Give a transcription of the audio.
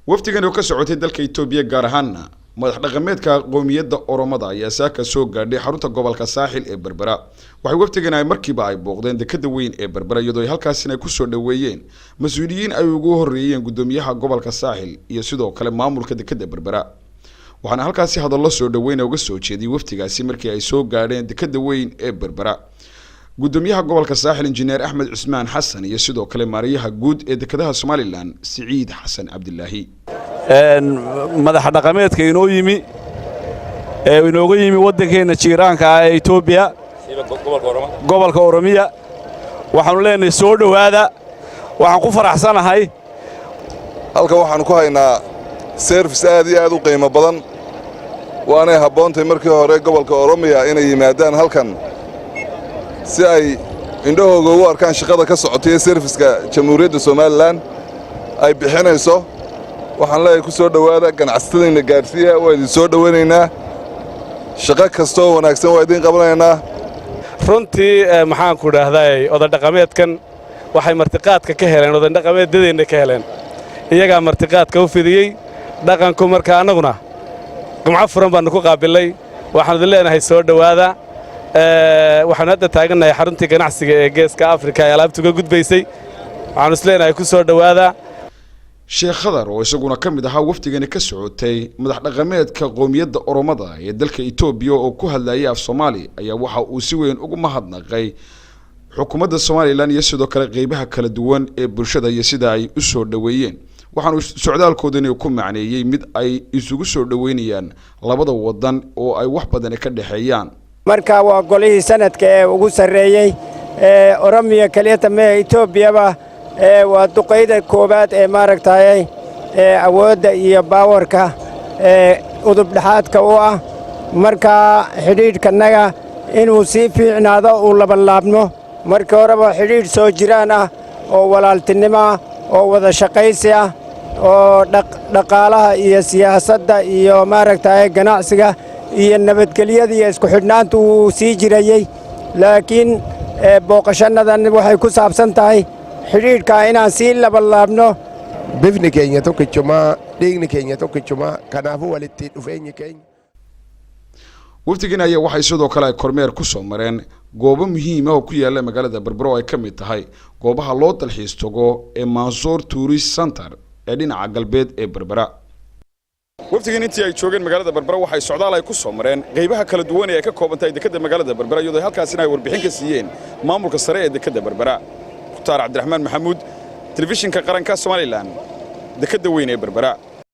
waftigan oo ka socotay dalka Itoobiya gaar ahaan madax dhaqameedka qoomiyadda Oromada ayaa saaka soo gaadhay xarunta gobolka Saaxil ee Berbera waxay waftigan ay markiiba ay booqdeen dekada weyn ee Berbera iyadoo halkaasina ku soo dhaweeyeen mas'uuliyiin ay ugu horeeyeen gudoomiyaha gobolka Saaxil iyo sidoo kale maamulka dekada Berbera waxaana halkaasi hadallo soo dhaweyn uga soo jeediyay waftigaasi markii ay soo gaadheen dekada weyn ee Berbera gudoomiyaha gobolka Saaxil injineer Axmed Cusmaan Xasan iyo sidoo kale maariyaha guud ee dekadaha Somaliland Siciid Xasan Cabdullaahi madax dhaqameedka inoo yimi inooga yimi wadankeena jiiraanka ah ee Itoobiya gobolka Oromiya waxaanu leenahay soo dhawaada waxaan ku faraxsanahay halka waxaan ku haynaa service aad iyo aad u qiimo badan waana haboontay markii hore gobolka Oromiya inay yimaadaan halkan si ay indhahooga u arkaan shaqada ka socotay serviceka Jamhuuriyadda Somaliland ay bixinayso waxaan leeyahay ku soo dhawaada ganacsatada gaarsiya waa idin soo dhaweynaynaa shaqo kasto wanaagsan waa idin qabanaynaa runtii maxaan ku dhaahday oday dhaqameedkan waxay martiqaadka ka heleen oday dhaqameedadeena ka heleen iyaga martiqaadka u fidiyay dhaqanku marka anaguna gumca furan baan ku qaabilay waxaan idin leenahay soo dhawaada waxaan hadda taaganahay xaruntii ganacsiga ee Geeska Afrika ee alaabtu ka gudbaysay waxaan is leenahay ku soo dhawaada Sheekh Khadar oo isaguna kamid ahaa waftigani ka socotay madax dhaqameedka qoomiyadda Oromada ee dalka Itoobiya oo ku hadlayay af Soomaali ayaa waxa uu si weyn ugu mahadnaqay xukuumadda Somaliland iyo sidoo kale qaybaha kala duwan ee bulshada iyo sida ay u soo dhaweeyeen waxaan socdaalkoodani ku macneeyay mid ay isugu soo dhaweynayaan labada wadan oo ay wax badan ka dhaxeeyaan marka waa golihii sanadka ee ugu sareeyay Oromiya kaliya ma Itoobiyaba waa duqeyda koobaad ee maaragtay awoodda iyo baawarka udub dhaxaadka u ah marka xidhiidhkanaga inuu si fiicnaado uu laban laabno markii horeba xidhiidh soo jiraan ah oo walaaltinimo oo wada shaqaysi ah oo dhaqaalaha iyo siyaasadda iyo maaragtay ganacsiga iyo nabadgelyada iyo isku xidhnaanta uu sii jirayay laakiin booqashanadan waxay ku saabsan tahay xidhiidhka inaan sii laban laabno bifni Kenya tokkichuma dhigni Kenya tokkichuma kanaafu walitti dhufeenyi Kenya waftigan ayaa waxay sidoo kale ay kormeer ku soo mareen goobo muhiim ah oo ku yaala magaalada Berbera ay kamid tahay goobaha loo dalxiis tago ee Mansour Tourist Center ee dhinaca galbeed ee Berbera waftigan intii ay joogeen magaalada Berbera waxay socdaal ay ku soo mareen qaybaha kala duwan ee ka koobantahay dekada magaalada Berbera iyadoo halkaasina ay warbixin ka siiyeen maamulka sare ee dekada Berbera Mukhtaar Cabdiraxmaan Maxamuud telefishinka qaranka Somaliland dekada weyn ee Berbera